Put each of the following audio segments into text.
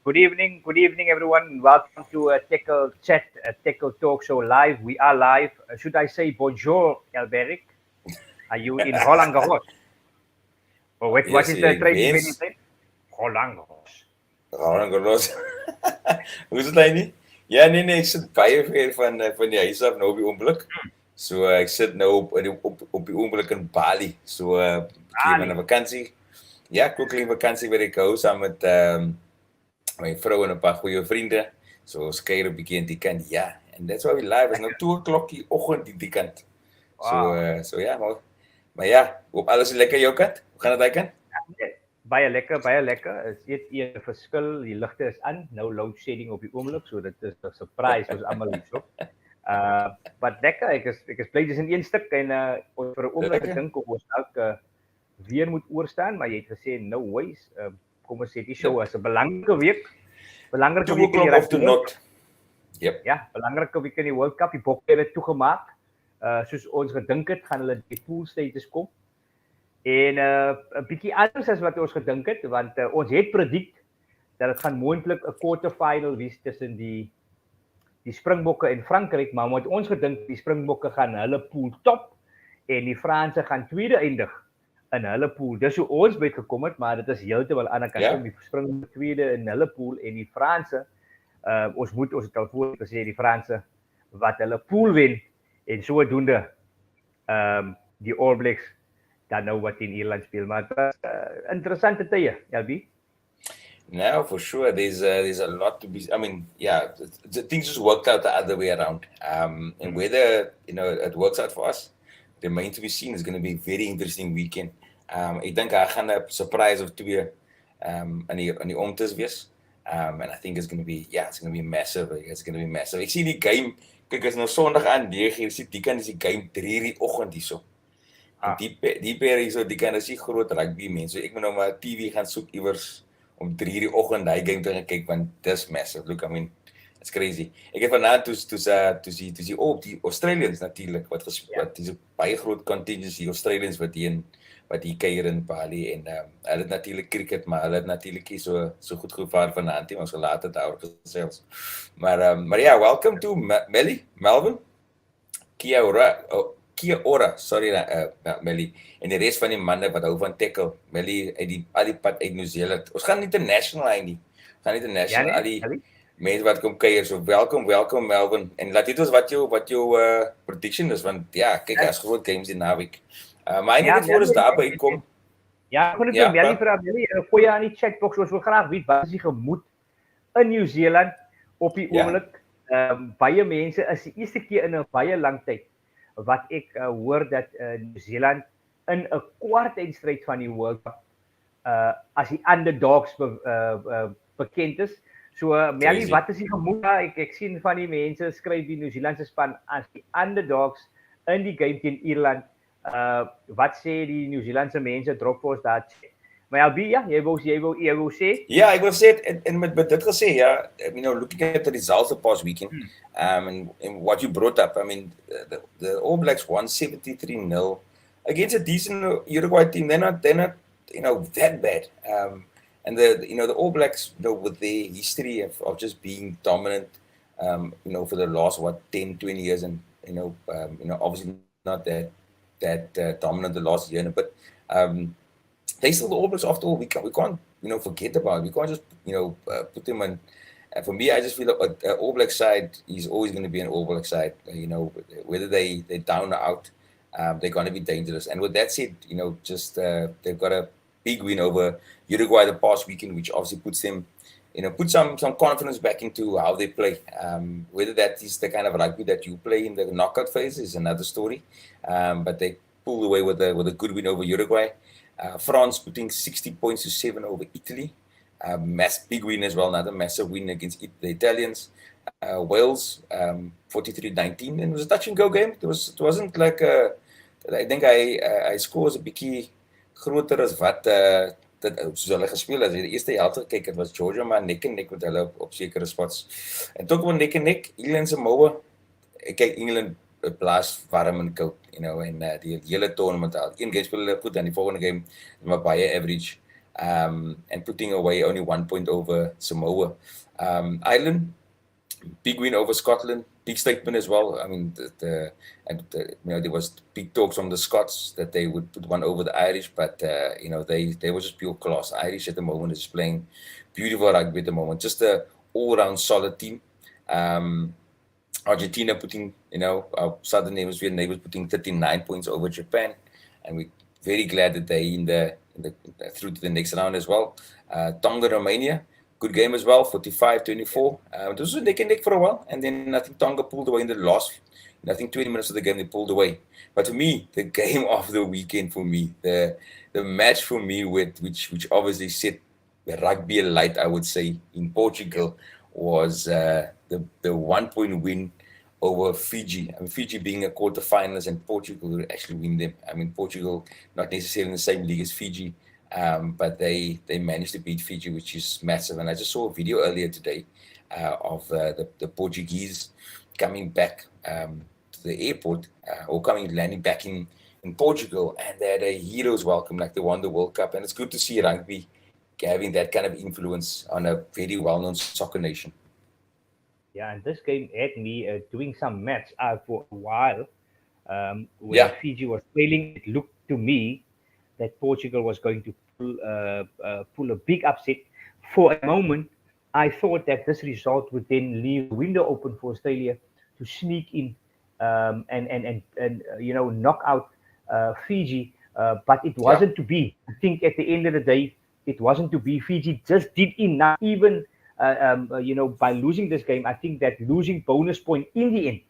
Good evening, everyone. Welcome to Têkkel Chat, Têkkel Talk Show live. We are live. Should I say bonjour, Alberic? Are you in Roland Garros? Oh, what Yes, is the ek training venue wens name? Roland Garros. Roland Garros. Hoe is dit hy nie? Ja, nee, ek sit baie ver van die huis af nou op die oomblik. So ek sit nou op die oomblik in Bali. So bietjie van 'n Ali. vakansie. Ja, koekeling vakansie wat ek hou saam met my vrou en 'n paar goeie vriende. So ons kuier 'n bietjie in die kant. Ja, and that's why we live. Is nou 2:00 die oggend die kant. Wow. So ja, maar ja, hoop alles is lekker jou kant. Hoe gaan dit daai kant? Baie lekker, baie lekker. Is net een verskil. Die ligte is aan. Nou load shedding op die oomblik, so dit is 'n surprise vir ons almal hierso. But lekker. Ek is bly dis in een stuk en ons vir 'n oomblik gedink of ons dalk weer moet oorstaan, maar jy het gesê no ways. Kom ons sê die show is 'n belangrike week. Belangrike week in die rugby. Yep. Ja, belangrike week in die World Cup. Die Bokke het toegemaak. Soos ons gedink het, gaan hulle die pool stages kom. En 'n bietjie anders as wat ons gedink het, want ons het predict dat dit gaan moontlik 'n quarterfinal wees tussen die Springbokke en Frankryk, maar ons gedink die Springbokke gaan hulle pool top en die Franse gaan tweede eindig in hulle pool. Dis hoe ons by gekom het, maar dit is heeltemal aan die kant om die Springbokke tweede in hulle pool en die Franse ons het al voor gesê die Franse wat hulle pool wen en sodoende die All Blacks dan nou wat in Ierland speel, maar interessante tye, Elby. No, for sure. There's a lot to be. I mean, yeah, things just worked out the other way around. And whether it works out for us, remains to be seen. It's going to be a very interesting weekend. Ek dink hy gaan 'n surprise of twee in die omtes wees. And I think it's going to be massive. It's going to be massive. Ek sien die game. Kyk, is nou Sondag aan 9:00. Sien die kan is die game 3:00 die oggend hierso. En die pair hierso, die kan is nie groot rugby mense. So ek moet nou maar TV gaan soek iewers om 3:00 die oggend daai game te gaan kyk want dis massive. Look, I mean, it's crazy. Ek het vanaand toe die Australians natuurlik wat dis 'n baie groot contingency Australians wat hier kuier in Bali en hulle het natuurlik cricket, maar hulle het natuurlik nie so goed gevaar vanaand nie, ons gelaat het daaroor gesels. Maar ja, welcome to Melvin. Kia ora, sorry Melly. En die res van die manne wat hou van Têkkel. Melly uit al die pad uit New Zealand. Ons gaan international hy nie. Ons gaan international al die mense wat kom kuier. So welcome Melvin. En laat dit ons wat jou prediction is want ja, kyk as groot games die naweek. Maar net voor ons daarby kom. Ja, ek wil net Melly vra Melly, gooi aan die chatbox ons wil graag weet wat is die gemoed in New Zealand op die oomblik. Baie mense is die eerste keer in 'n baie lang tyd wat ek hoor dat New Zealand in 'n kwartfinale van die World Cup as die underdogs bekend is. So Melly, wat is die gemoed? Ek sien van die mense skryf die New Zealandse span as die underdogs in die game teen Ierland. Wat sê die New Zealandse mense drop vir ons daar? Maar Albi, ja, jy wou sê? Ja, ek wil sê en met dit gesê, ja, looking at the results of past weekend, and what you brought up, I mean, the All Blacks won 73-0 against a decent Uruguay team. They're not that bad. And the All Blacks, with their history of just being dominant, for the last 10, 20 years, and obviously not that dominant the last year, but they still the All Blacks after all. We can't forget about it. We can't just put them in. For me, I just feel like an All Black side is always going to be an All Black side. Whether they're down or out, they're going to be dangerous. And with that said, they've got a big win over Uruguay the past weekend, which obviously puts them, put some confidence back into how they play. Whether that is the kind of rugby that you play in the knockout phase is another story. But they pulled away with a good win over Uruguay. France putting 60 points to 7 over Italy. Big win as well, another massive win against the Italians. Wales 43-19, and it was a touch and go game. It wasn't like I think I scores 'n bietjie groter as wat soos hulle gespeel het. Die eerste helfte gekyk, het was Georgia maar nek en nek met hulle op sekere spots. En toe kom nek en nek, England se moue. Ek kyk England blaas warm en koud, en die hele tournament al. Een game speel hulle goed, en die volgende game maar baie average. and putting away only 1 point over Samoa. Ireland, big win over Scotland, big statement as well. I mean, there was big talks from the Scots that they would put one over the Irish, but they were just pure class. Irish at the moment is playing beautiful rugby at the moment, just a all-round solid team. Argentina putting, our southern hemisphere neighbors putting 39 points over Japan, and we're very glad that they're in the through to the next round as well. Tonga, Romania, good game as well, 45-24. It was neck and neck for a while, and then I think Tonga pulled away in the last, 20 minutes of the game, they pulled away. But for me, the game of the weekend for me, the match for me, which obviously set the rugby alight, I would say, in Portugal, was the 1 point win over Fiji. I mean, Fiji being a quarterfinalist and Portugal will actually win them. I mean, Portugal not necessarily in the same league as Fiji, but they managed to beat Fiji, which is massive. And I just saw a video earlier today of the Portuguese coming back to the airport or landing back in Portugal, and they had a hero's welcome, like they won the World Cup. And it's good to see rugby having that kind of influence on a very well-known soccer nation. Yeah, and this game had me doing some maths for a while. When Fiji was trailing, it looked to me that Portugal was going to pull a big upset. For a moment, I thought that this result would then leave the window open for Australia to sneak in and knock out Fiji, but it wasn't to be. I think at the end of the day, it wasn't to be. Fiji just did enough, even by losing this game. I think that losing bonus point in the end,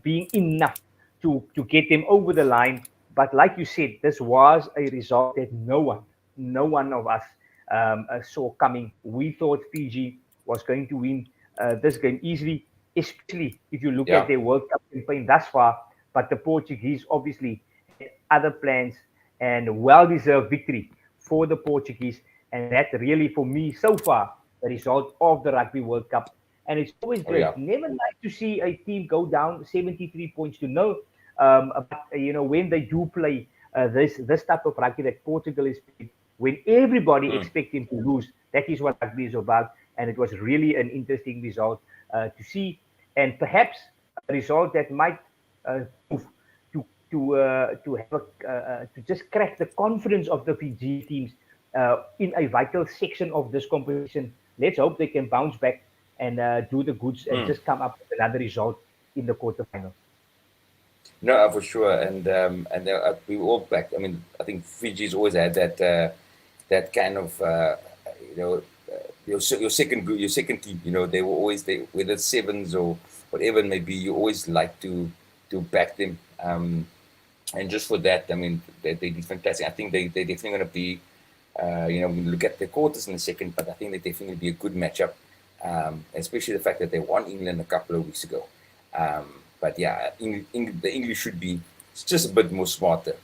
being enough to get them over the line. But like you said, this was a result that no one of us saw coming. We thought Fiji was going to win this game easily, especially if you look at their World Cup campaign thus far. But the Portuguese obviously had other plans, and well-deserved victory for the Portuguese. And that really, for me, so far, the result of the Rugby World Cup. And it's always great. Never like to see a team go down 73 points to nil. But when they do play this type of rugby that Portugal is playing, when everybody expects them to lose, that is what rugby is about. And it was really an interesting result to see, and perhaps a result that might move to just crack the confidence of the Fiji teams in a vital section of this competition. Let's hope they can bounce back and do the goods and just come up with another result in the quarterfinals. No, for sure, and we were all back. I mean, I think Fiji's always had that kind of your second team. They were always whether it's sevens or whatever it may be. You always like to back them, and just for that, I mean, they did fantastic. I think they're definitely going to be. We look at the quarters in a second, but I think they definitely be a good matchup, especially the fact that they won England a couple of weeks ago. But yeah, the English should be just a bit more smarter,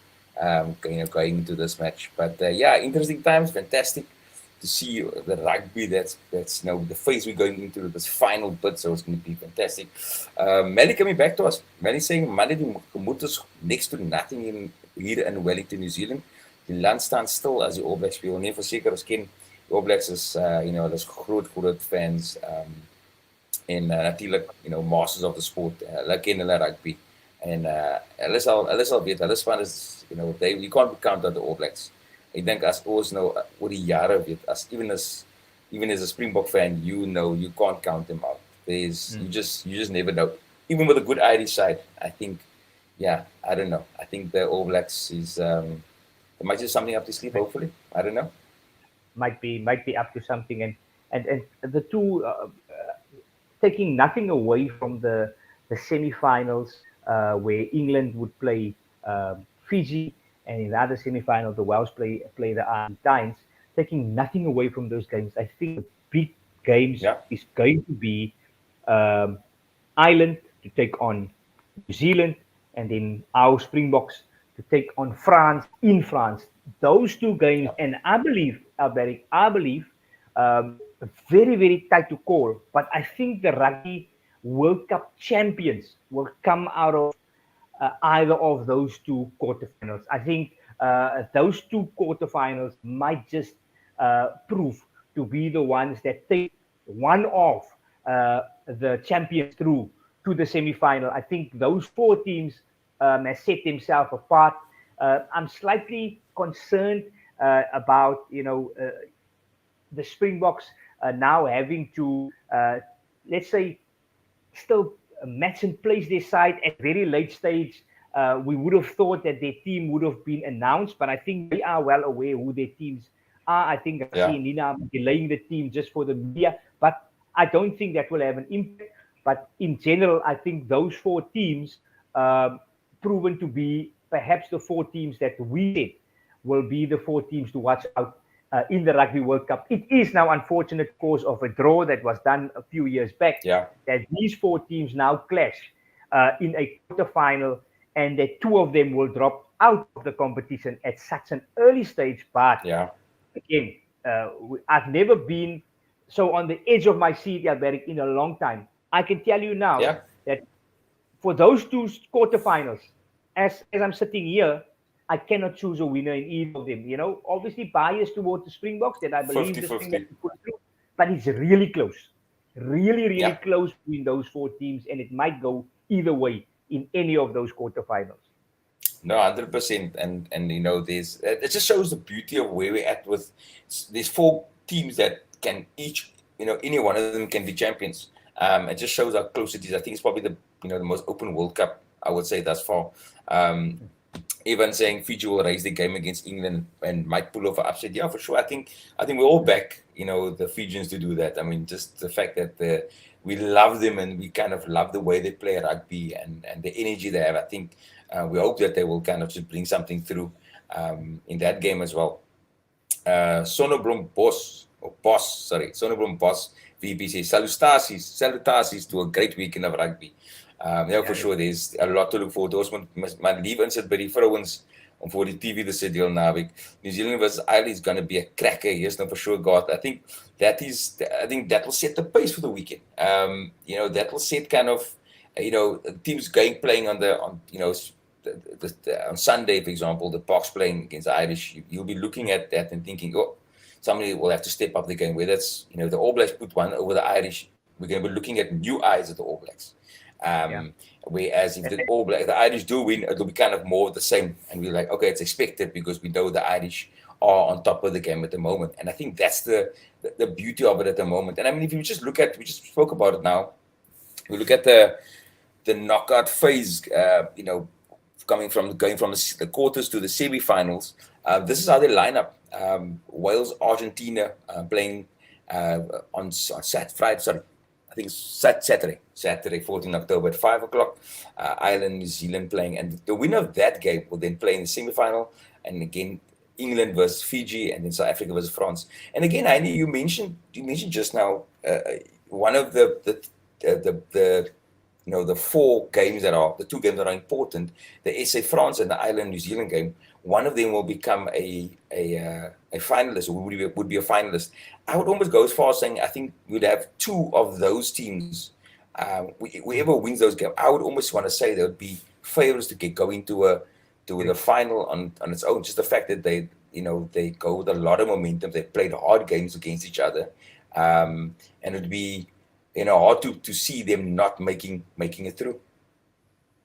going into this match. But interesting times, fantastic to see the rugby. That's the phase we're going into this final bit, so it's going to be fantastic. Melly coming back to us. Melly saying Monday moet is next to nothing here in Wellington, New Zealand. Die land staan stil as die All Blacks speel. Nee, verseker ons ken die All Blacks is hulle is groot fans en natuurlik masters of the sport. Hulle ken hulle rugby en hulle sal weet hulle span is you can't count out the All Blacks. Ek dink as ons oor die jare weet even as a Springbok fan, you can't count them out. You just never know. Even with a good Irish side, I think I don't know. I think the All Blacks is there might be something up to sleep, hopefully. I don't know. Might be up to something, and the two taking nothing away from the semi-finals where England would play Fiji, and in the other semi-final the Welsh play the Argentines. Taking nothing away from those games, I think the big games is going to be Ireland to take on New Zealand, and then our Springboks to take on France in France. Those two games, and I believe, Alberic, very, very tight to call. But I think the Rugby World Cup champions will come out of either of those two quarterfinals. I think those two quarterfinals might just prove to be the ones that take one of the champions through to the semi-final. I think those four teams has set themselves apart. I'm slightly concerned about the Springboks now having to let's say still match and place their side at very late stage. We would have thought that their team would have been announced, but I think they are well aware who their teams are. I think I see Nina delaying the team just for the media, but I don't think that will have an impact. But in general, I think those four teams proven to be perhaps the four teams that we said will be the four teams to watch out in the Rugby World Cup. It is now unfortunate cause of a draw that was done a few years back that these four teams now clash in a quarterfinal, and that two of them will drop out of the competition at such an early stage. But again, I've never been so on the edge of my seat, Alberic, in a long time. I can tell you now that for those two quarterfinals, as I'm sitting here, I cannot choose a winner in either of them. Obviously biased towards the Springboks, that I believe 50-50. the Springboks will put through, but it's really close, really close between those four teams, and it might go either way in any of those quarterfinals. No, 100%, and there's it just shows the beauty of where we're at with these four teams that can each, any one of them can be champions. It just shows how close it is. I think it's probably the most open World Cup, I would say, thus far. Even saying Fiji will raise the game against England and might pull off an upset. Yeah, for sure. I think we're all back, the Fijians to do that. I mean, just the fact that we love them and we kind of love the way they play rugby and the energy they have. I think we hope that they will kind of just bring something through in that game as well. Sonneblom Bos, VP says, salutaties to a great weekend of rugby. For sure, there's a lot to look forward to. Ons moet lief insit by die vrouens om voor die TV te sit heel naweek. New Zealand versus Ireland is going to be a cracker. Yes, no, for sure, God. I think that will set the pace for the weekend. That will set kind of, teams playing on Sunday, for example, the Boks playing against the Irish. You'll be looking at that and thinking, somebody will have to step up the game. Whether it's, the All Blacks put one over the Irish, we're going to be looking at new eyes at the All Blacks. Whereas if the Irish do win, it'll be kind of more the same, and we're like, okay, it's expected because we know the Irish are on top of the game at the moment, and I think that's the beauty of it at the moment. And I mean, if you just look at, we just spoke about it now, we look at the knockout phase, going from the quarters to the semi-finals. This is how they line up. Wales, Argentina playing on Friday. I think Saturday, 14 October at 5 o'clock. Ireland, New Zealand playing, and the winner of that game will then play in the semi-final. And again, England versus Fiji, and then South Africa versus France. And again, Heini, you mentioned just now one of the four games the two games that are important, the SA France and the Ireland New Zealand game. One of them will become a finalist, or would be a finalist. I would almost go as far as saying I think we'd have two of those teams. Whoever wins those games, I would almost want to say they would be favorites to get going to the final on its own. Just the fact that they go with a lot of momentum. They played hard games against each other, and it'd be hard to see them not making it through.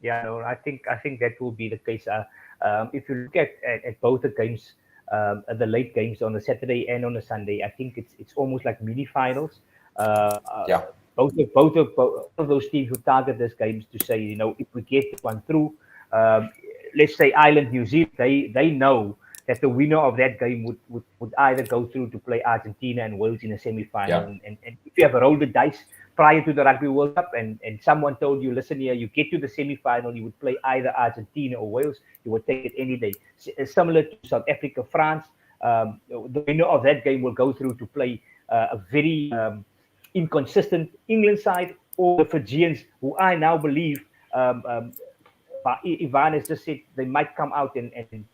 Yeah, no, I think that will be the case. If you look at both the games, the late games on the Saturday and on the Sunday, I think it's almost like mini finals. Both of those teams who target these games to say, if we get one through, let's say Ireland, New Zealand, they know that the winner of that game would either go through to play Argentina and Wales in a semi-final. And if you have rolled the dice prior to the Rugby World Cup and someone told you, listen here, you get to the semi-final, you would play either Argentina or Wales, you would take it any day. Similar to South Africa, France, the winner of that game will go through to play a very inconsistent England side, or the Fijians, who I now believe, Ivan has just said they might come out and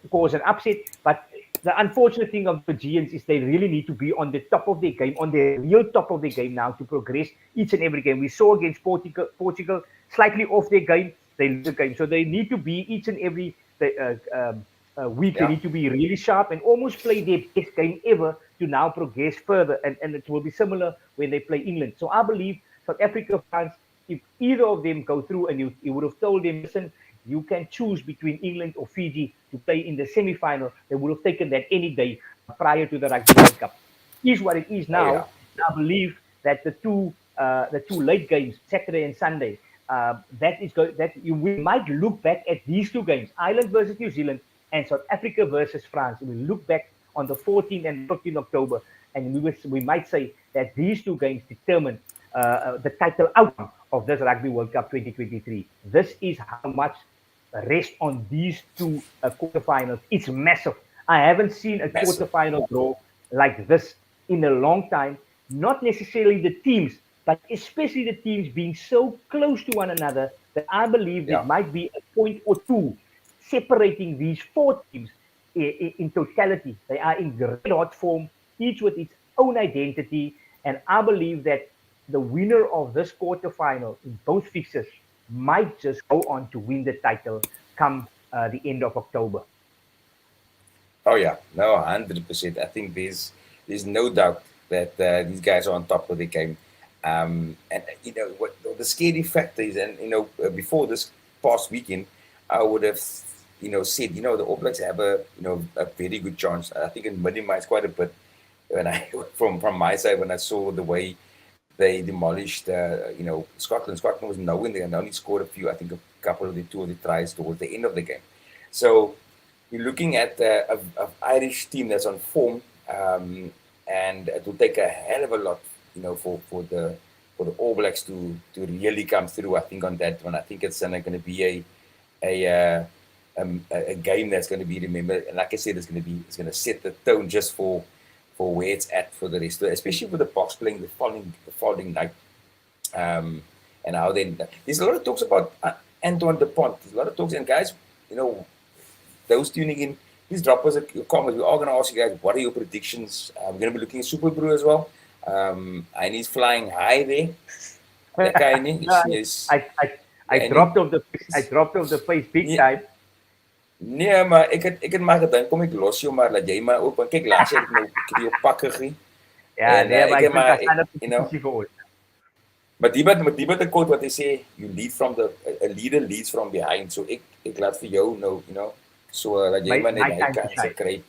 cause an upset. But the unfortunate thing of the Fijians is they really need to be on the top of their game, on the real top of their game now to progress each and every game. We saw against Portugal slightly off their game. they lose a game. So they need to be each and every week. They need to be really sharp and almost play their best game ever to now progress further. And it will be similar when they play England. So I believe South Africa, France, if either of them go through, and you would have told them, listen, you can choose between England or Fiji to play in the semi-final, they would have taken that any day prior to the Rugby World Cup. Is what it is now. I believe that the two late games, Saturday and Sunday, we might look back at these two games, Ireland versus New Zealand and South Africa versus France. We look back on the 14th and 15th October, and we might say that these two games determine the title outcome of this Rugby World Cup 2023. This is how much rest on these two quarterfinals. It's massive. I haven't seen a quarterfinal draw like this in a long time. Not necessarily the teams, but especially the teams being so close to one another that I believe there might be a point or two separating these four teams in totality. They are in great hot form, each with its own identity, and I believe that the winner of this quarterfinal in both fixtures might just go on to win the title come the end of October. Oh yeah, no, 100%. I think there's no doubt that these guys are on top of the game. And you know what the scary factor is, and you know before this past weekend, I would have said the All Blacks have a very good chance. I think it minimized quite a bit when I from my side when I saw the way they demolished Scotland. Scotland was nowhere there and only scored a couple of the two of the tries towards the end of the game. So you're looking at an Irish team that's on form, and it will take a hell of a lot, for the All Blacks to really come through. I think on that one, I think it's going to be a game that's going to be remembered. And like I said, it's going to set the tone just for where it's at for the rest of it, especially with the Boks playing the following night. And how then there's a lot of talks about Antoine Dupont. There's a lot of talks, and guys, those tuning in, please drop us a comment. We're all going to ask you guys, what are your predictions? We're going to be looking at Super Brew as well. And he's flying high there. That guy, I dropped off the face big time. Nee, maar ek het maar gedink kom ek los jou maar dat jy maar ook want kyk laas het nou ek jou pakke gee. Ja, nee, maar ek maar die wat 'n quote wat hy sê you lead from a leader leads from behind. So ek laat vir jou nou, so dat jy maar net hy kan kry.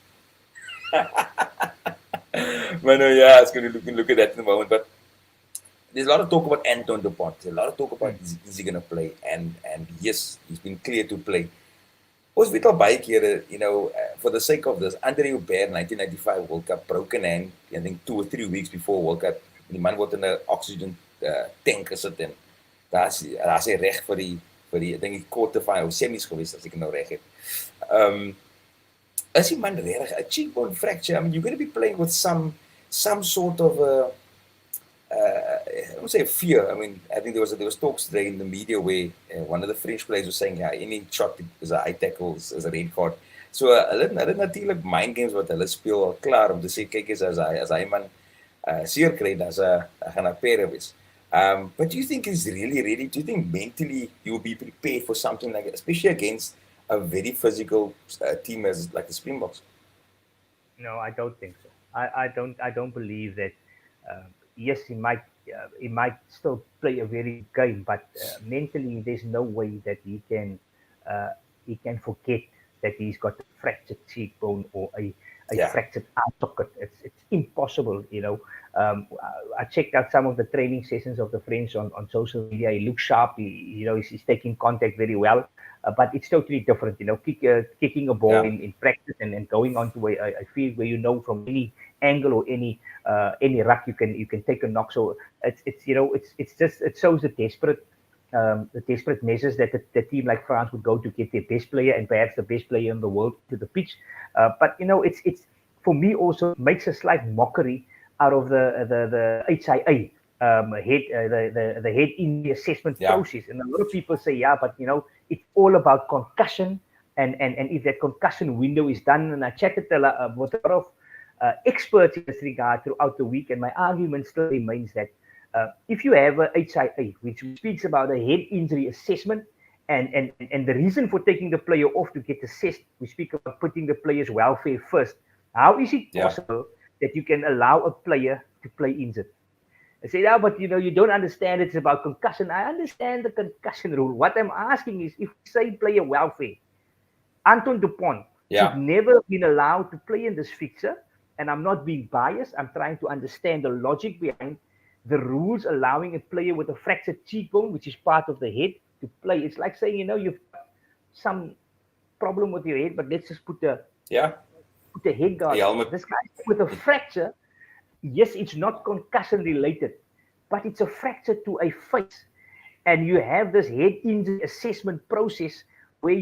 But no, yeah, it's going to look at that in a moment. But there's a lot of talk about Antoine Dupont. There's a lot of talk about is he going to play, and yes, he's been clear to play. Ons weet al baie kere, for the sake of this, Andre Hubert 1995 World Cup, broken hand, I think 2 or 3 weeks before World Cup, die man word in 'n oxygen tank gesit en daar's hy reg vir die ek dink die quarterfinal semis gewees as ek nou reg het. Is die man regtig a cheekbone fracture? I mean, you're going to be playing with some sort of I won't say fear. I mean, I think there was talks today in the media where one of the French players was saying, yeah, any shot is a high tackle, is a red card. So hulle natuurlik mind games wat hulle speel al klaar om te sê kyk eens as hy man seer kry dan gaan 'n pere wees. But do you think he's really ready? Do you think mentally he will be prepared for something like that, especially against a very physical team as like the Springboks? No, I don't think so. I don't believe that. Yes, he might still play a very good game, but mentally there's no way that he can forget that he's got a fractured cheekbone or a fractured eye socket. It's impossible, I checked out some of the training sessions of the French on social media. He looks sharp. He's taking contact very well, but it's totally different. Kicking a ball in practice and going on to a field where from any angle or any ruck you can take a knock. So it shows the desperate measures that the team like France would go to get their best player and perhaps the best player in the world to the pitch. But it's for me also makes a slight mockery out of the HIA the head injury assessment process. And a lot of people say, but it's all about concussion and if that concussion window is done. And I chatted with a lot of experts in this regard throughout the week, and my argument still remains that if you have a HIA, which speaks about a head injury assessment, And the reason for taking the player off to get assessed, we speak about putting the player's welfare first. How is it possible that you can allow a player to play injured? I say, yeah, but you don't understand it's about concussion. I understand the concussion rule. What I'm asking is, if we say player welfare, Anton Dupont should never have been allowed to play in this fixture. And I'm not being biased. I'm trying to understand the logic behind the rules allowing a player with a fractured cheekbone, which is part of the head, to play. It's like saying, you've got some problem with your head, but let's just put the head guard. This guy with a fracture, yes, it's not concussion related, but it's a fracture to a face. And you have this head injury assessment process where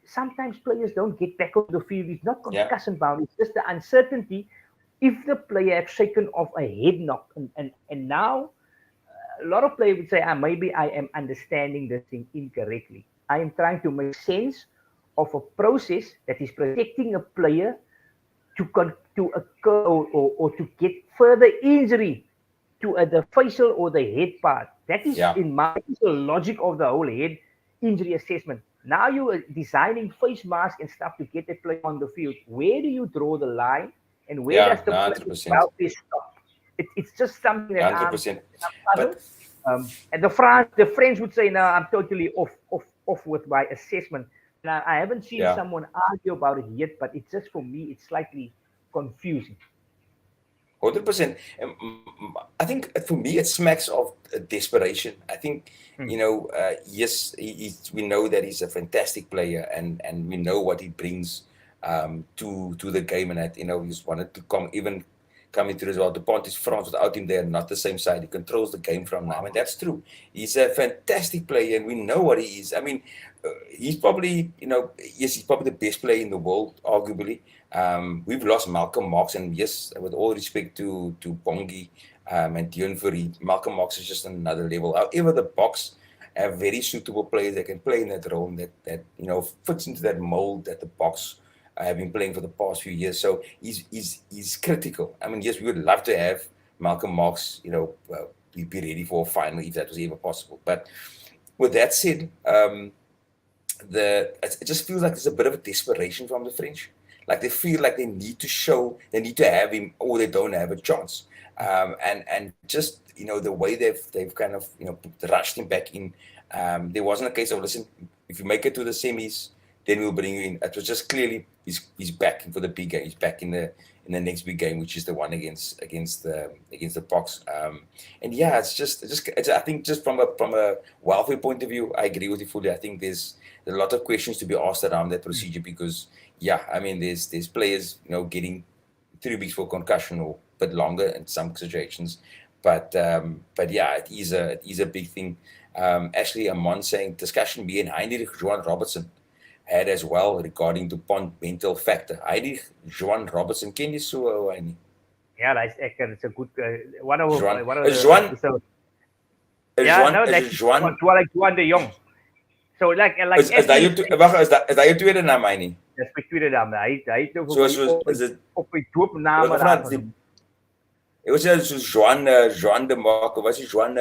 sometimes players don't get back on the field. It's not concussion bound. It's just the uncertainty if the player has shaken off a head knock. And now a lot of players would say, maybe I am understanding this thing incorrectly. I am trying to make sense of a process that is protecting a player to occur or to get further injury to the facial or the head part. That is, in my opinion, the logic of the whole head injury assessment. Now you are designing face masks and stuff to get the player on the field. Where do you draw the line, and where does the player stop? It's just something that 100%. And the French would say, no, I'm totally off with my assessment. And I haven't seen someone argue about it yet, but it's just, for me, it's slightly confusing. 100%. I think for me it smacks of desperation. I think yes, we know that he's a fantastic player, and we know what he brings to the game, and that he's wanted to come into this world. The point is, France without him, they are not the same side. He controls the game from now, and that's true. He's a fantastic player, and we know what he is. I mean, he's probably he's probably the best player in the world, arguably. We've lost Malcolm Marx, and yes, with all respect to Bongi and Dion Fourie, Malcolm Marx is just another level. However, the Boks have very suitable players that can play in that role, that fits into that mold that the Boks have been playing for the past few years. So he's critical. I mean, yes, we would love to have Malcolm Marx, be ready for a final if that was ever possible. But with that said, it just feels like there's a bit of a desperation from the French. Like they feel like they need to have him, or they don't have a chance. And just the way they've kind of rushed him back in. There wasn't a case of, listen, if you make it to the semis, then we'll bring you in. It was just clearly he's back for the big game. He's back in the next big game, which is the one against the Boks. And yeah, it's I think just from a welfare point of view, I agree with you fully. I think there's a lot of questions to be asked around that procedure, because I mean there's players getting 3 weeks for concussion or a bit longer in some situations, but yeah, it is a big thing. Ashley Amon saying discussion being Heinrich Johan Robertson had as well regarding the mental factor. Heinrich Johan Robertson, ken jy so Heini? Ja, hy's it's a good one of Johan de Jong. So like is dat jou tweede naam Heini? Dis my tweede naam. Hy het nou is dit op my doopname daar. It was just Johan de Mark, was hy Johan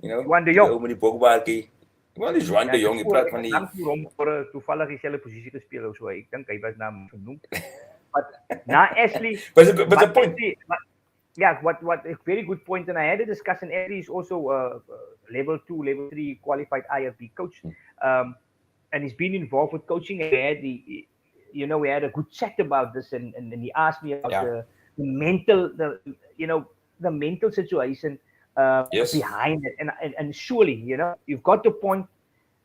Johan de Jong. Met die bokbaartjie. Wel die Johan de Jong, jy praat van die hom vir toevallig dieselfde posisie gespeel of so. Ek dink hy was naam genoem. But now Ashley, but the point. What a very good point, and I had a discussion. Ashley is also level 2, level 3 qualified IFB coach, and he's been involved with coaching. And we had a good chat about this, and he asked me about the mental situation behind it, and surely you've got the point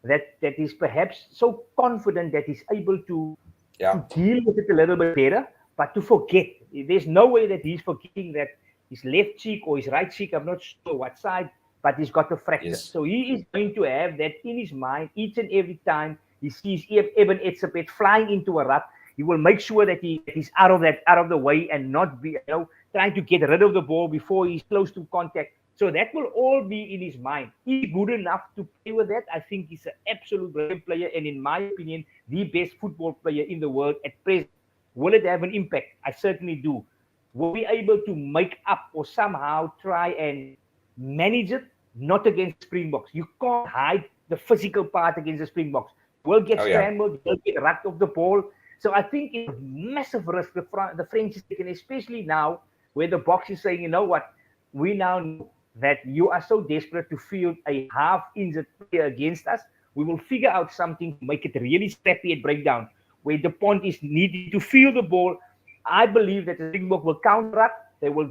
that is perhaps so confident that he's able to deal with it a little bit better, but to forget. There's no way that he's forgetting that his left cheek or his right cheek, I'm not sure what side, but he's got a fracture. Yes. So he is going to have that in his mind each and every time he sees Eben Etzebeth flying into a rut. He will make sure that he's out of the way and not be trying to get rid of the ball before he's close to contact. So that will all be in his mind. He's good enough to play with that. I think he's an absolute brilliant player, and in my opinion, the best football player in the world at present. Will it have an impact? I certainly do. Will we be able to make up or somehow try and manage it? Not against Springboks. You can't hide the physical part against the Springboks. Will get scrambled, will get rucked off the ball. So I think it's a massive risk the French is taking, especially now where the Boks is saying, you know what, we now know that you are so desperate to field a half-injured player against us. We will figure out something to make it really scrappy at breakdown, where the point is needing to field the ball. I believe that the Springbok will counter-ruck. They will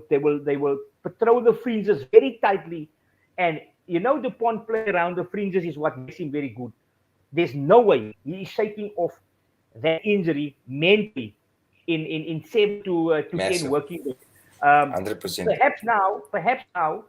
patrol the fringes very tightly, and you know the point play around the fringes is what makes him very good. There's no way he is shaking off that injury mentally in 7 to 10 working days. 100%. Perhaps now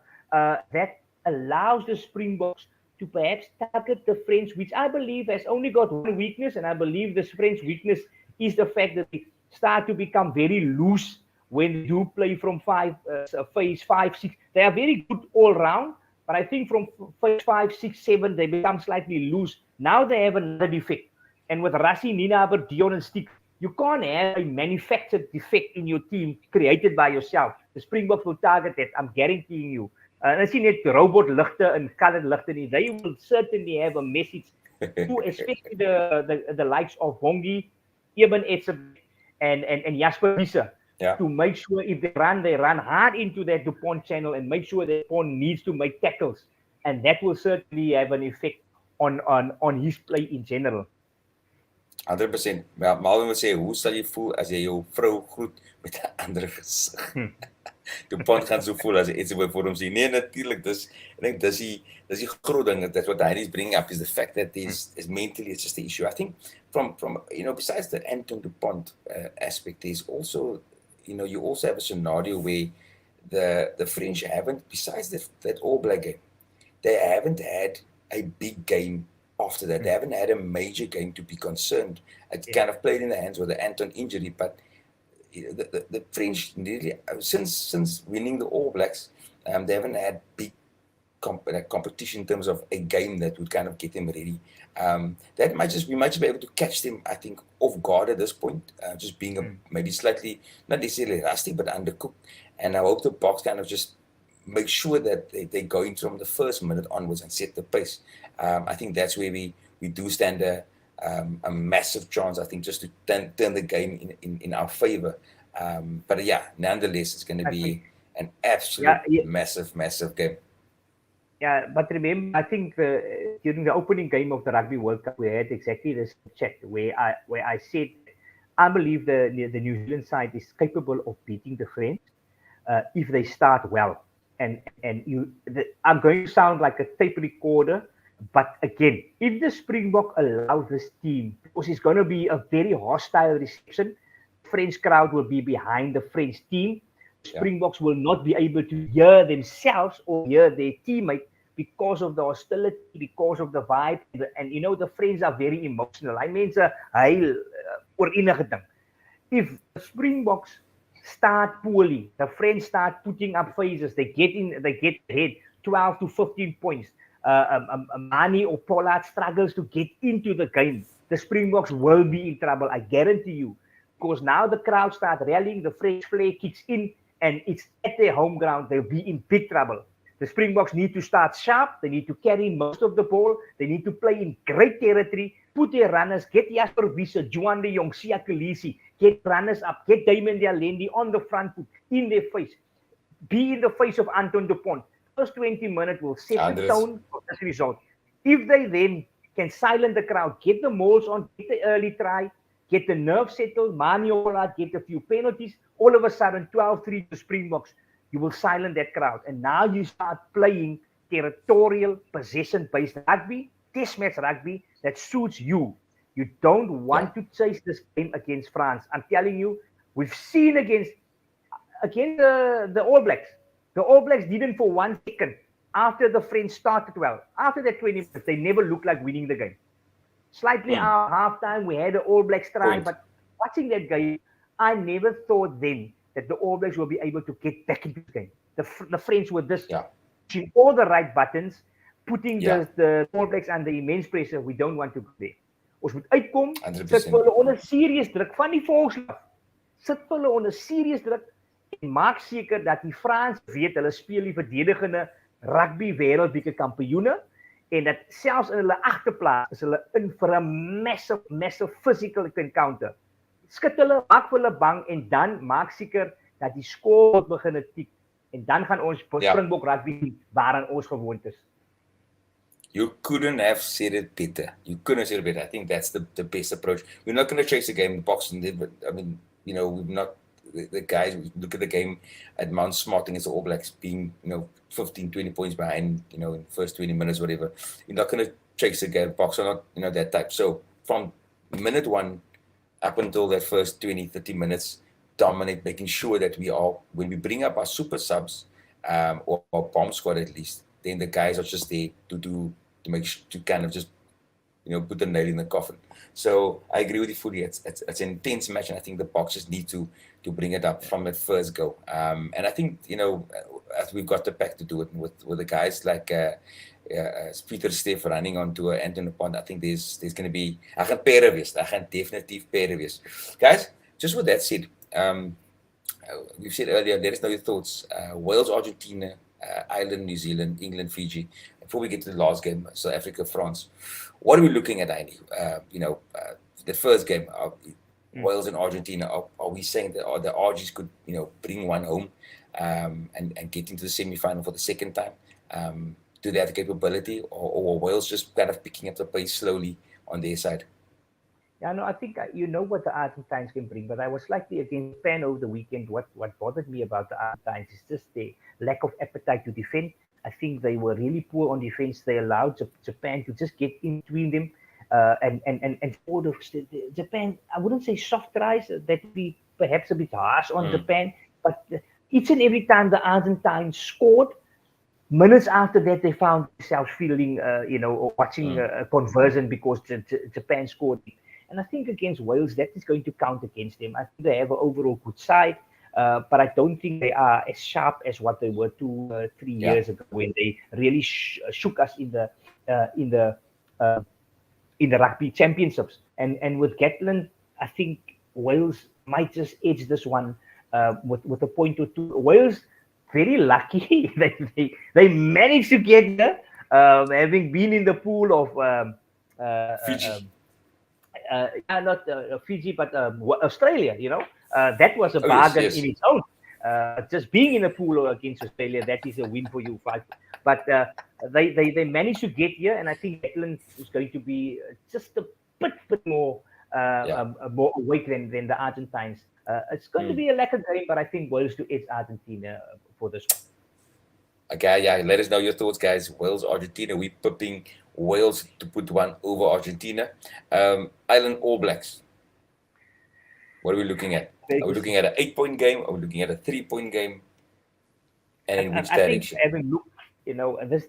that allows the Springboks to perhaps target the French, which I believe has only got one weakness, and I believe the French weakness is the fact that they start to become very loose when they do play from phase 5, 6. They are very good all round, but I think from phase 5, 6, 7, they become slightly loose. Now they have another defect. And with Rassie, Nienaber, Dion and Stick, you can't have a manufactured defect in your team created by yourself. The Springboks will target that, I'm guaranteeing you. And as you net robot ligte and colored ligte, they will certainly have a message to especially the likes of Hongi, Eben Etzebeth, and Jasper Wiese, to make sure if they run hard into that DuPont channel and make sure that DuPont needs to make tackles. And that will certainly have an effect on his play in general. 100%. Malvin wil sê, hoe sal jy voel as jy jou vrou groet met 'n ander gesig? DuPont gaan so voel as jy iets voor hom sê. Nee, natuurlik, ek dink dis die groot ding, that's what Heidi's bringing up, is the fact that is mentally it's just the issue. I think from besides the Anton DuPont aspect, there's also, you also have a scenario where the French haven't, besides that All Black game, they haven't had a big game after that. They haven't had a major game to be concerned. It kind of played in the hands with the Anton injury, but the French nearly since winning the All Blacks, they haven't had big competition in terms of a game that would kind of get them ready. We might just be able to catch them, I think, off guard at this point, just being maybe slightly, not necessarily rusty, but undercooked. And I hope the Boks kind of just make sure that they go in from the first minute onwards and set the pace. I think that's where we do stand a massive chance, I think, just to turn the game in our favor. But yeah, nonetheless, it's going to be an absolute massive game. Yeah, but remember, I think during the opening game of the Rugby World Cup, we had exactly this chat where I said I believe the New Zealand side is capable of beating the French if they start well. And I'm going to sound like a tape recorder, but again, if the Springbok allows this team, because it's going to be a very hostile reception, the French crowd will be behind the French team. Springboks will not be able to hear themselves or hear their teammate because of the hostility, because of the vibe. And the French are very emotional. I mean, if the Springboks start poorly, the French start putting up phases, they get ahead 12 to 15 points. Mani or Pollard struggles to get into the game, the Springboks will be in trouble, I guarantee you. Because now the crowd starts rallying, the French flair kicks in, and it's at their home ground, they'll be in big trouble. The Springboks need to start sharp, they need to carry most of the ball, they need to play in great territory, put their runners, get Jasper Wiese, Juan de Jong, Siya Kolisi, get runners up, get Damon Dialendi on the front foot, in their face, be in the face of Anton DuPont. First 20 minutes will set the tone for this result. If they then can silence the crowd, get the moles on, get the early try, get the nerve settled, Maniola, get a few penalties, all of a sudden 12-3 to Springboks, you will silence that crowd. And now you start playing territorial, possession-based rugby, test match rugby that suits you. You don't want to chase this game against France. I'm telling you, we've seen against the All Blacks. The All Blacks didn't for 1 second, after the French started well, after that 20 minutes, they never looked like winning the game. Slightly out halftime, we had the All Blacks try, but watching that game, I never thought then that the All Blacks will be able to get back into the game. The French were just pushing all the right buttons, putting the All Blacks under immense pressure. We don't want to go there. Ons moet uitkom, sit vir hulle onder serious druk van die volkslag. Sit vir hulle onder serious druk en maak seker dat die Frans weet hulle speel die verdedigende rugby wêreldbeker kampioene En dat selfs in hulle agterplaas is hulle in vir 'n massive physical encounter. Skit hulle, maak vir hulle bang en dan maak seker dat die skool begin tik en dan gaan ons Springbok rugby waaraan ons gewoond is. You couldn't have said it better. You couldn't have said it better. I think that's the best approach. We're not going to chase the game in boxing. I mean, we're not the guys. We look at the game at Mount Smart against the All Blacks being, 15, 20 points behind, in the first 20 minutes, whatever. You're not going to chase the game. Boxer, not, that type. So from minute one up until that first 20, 30 minutes, dominate, making sure that when we bring up our super subs, or bomb squad at least, then the guys are just there to kind of just, put the nail in the coffin. So I agree with you fully. It's an intense match, and I think the Boxers need to bring it up from the first go. And I think, as we've got the pack to do it with the guys like Pieter Steff running onto Anton Pond, I think there's going to be, I gaan pere wees. I gaan definitief pere wees. Guys, just with that said, we've said earlier, let us know your thoughts. Wales, Argentina, Ireland, New Zealand, England, Fiji. Before we get to the last game, South Africa, France, what are we looking at, Andy? The first game, Wales and Argentina. Are we saying that the Argies could, bring one home and get into the semi-final for the second time? Do they have the capability, or Wales just kind of picking up the pace slowly on their side? Yeah, no, I think what the Argentines can bring, but I was slightly against Japan over the weekend. What bothered me about the Argentines is just their lack of appetite to defend. I think they were really poor on defense. They allowed Japan to just get in between them, and for the Japan, I wouldn't say soft tries. That would be perhaps a bit harsh on Japan, but each and every time the Argentines scored, minutes after that they found themselves feeling, watching a conversion because Japan scored. And I think against Wales, that is going to count against them. I think they have an overall good side, but I don't think they are as sharp as what they were 2-3 years ago when they really shook us in the rugby championships. And with Gatland, I think Wales might just edge this one with a point or two. Wales, very lucky they managed to get there, having been in the pool of Fiji. Not Fiji, but Australia, that was a bargain in its own. Just being in a pool against Australia, that is a win for you. But they managed to get here, and I think Gatland is going to be just a bit more awake than the Argentines. It's going to be a lacquer game, but I think Wales to edge Argentina for this one. Okay, let us know your thoughts, guys. Wales, Argentina, we're pipping Wales to put one over Argentina. Ireland, All Blacks. What are we looking at? Are we looking at an 8-point game? Are we looking at a 3-point game? And in which direction? I think having looked,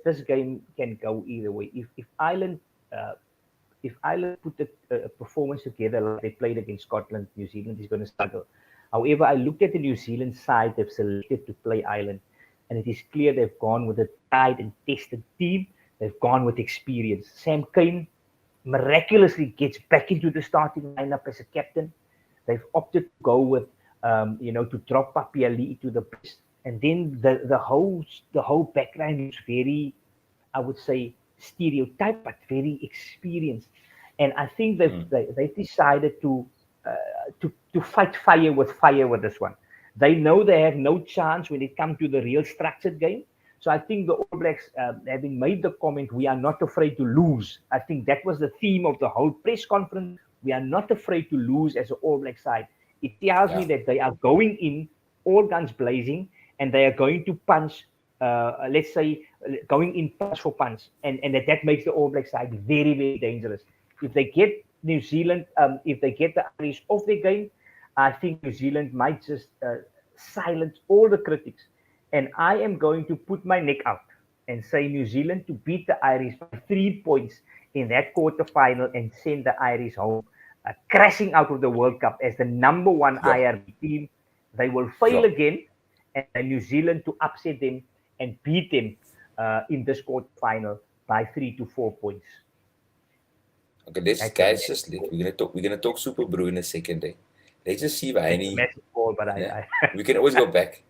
this game can go either way. If Ireland put a performance together like they played against Scotland, New Zealand is going to struggle. However, I looked at the New Zealand side they've selected to play Ireland, and it is clear they've gone with a tried and tested team. They've gone with experience. Sam Cane miraculously gets back into the starting lineup as a captain. They've opted to go with, to drop Papiali to the best. And then the whole backline is very, I would say, stereotyped, but very experienced. And I think they've decided to fight fire with this one. They know they have no chance when it comes to the real structured game. So I think the All Blacks, having made the comment, we are not afraid to lose. I think that was the theme of the whole press conference. We are not afraid to lose as an All Black side. It tells me that they are going in, all guns blazing, and they are going to punch, let's say, going in punch for punch. And that makes the All Black side very, very dangerous. If they get New Zealand, if they get the Irish off their game, I think New Zealand might just silence all the critics. And I am going to put my neck out and say New Zealand to beat the Irish by 3 points in that quarterfinal and send the Irish home, crashing out of the World Cup as the number one IRB team. They will fail again, and New Zealand to upset them and beat them in this quarterfinal by 3 to 4 points. Okay, we're gonna talk Super Brew in a second. Let's just see if any. We can always go back.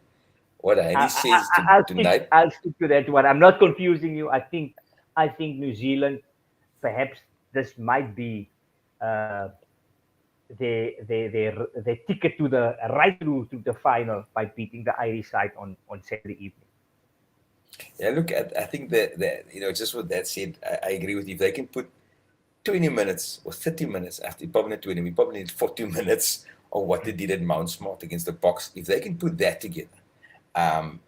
What Heini says tonight. I'll stick to that one. I'm not confusing you. I think I think New Zealand, perhaps this might be their ticket to the right through to the final by beating the Irish side on Saturday evening. Yeah, look, I think that just with that said, I agree with you. If they can put 20 minutes or 30 minutes after, probably not 20, we probably need 40 minutes of what they did at Mount Smart against the Boks. If they can put that together,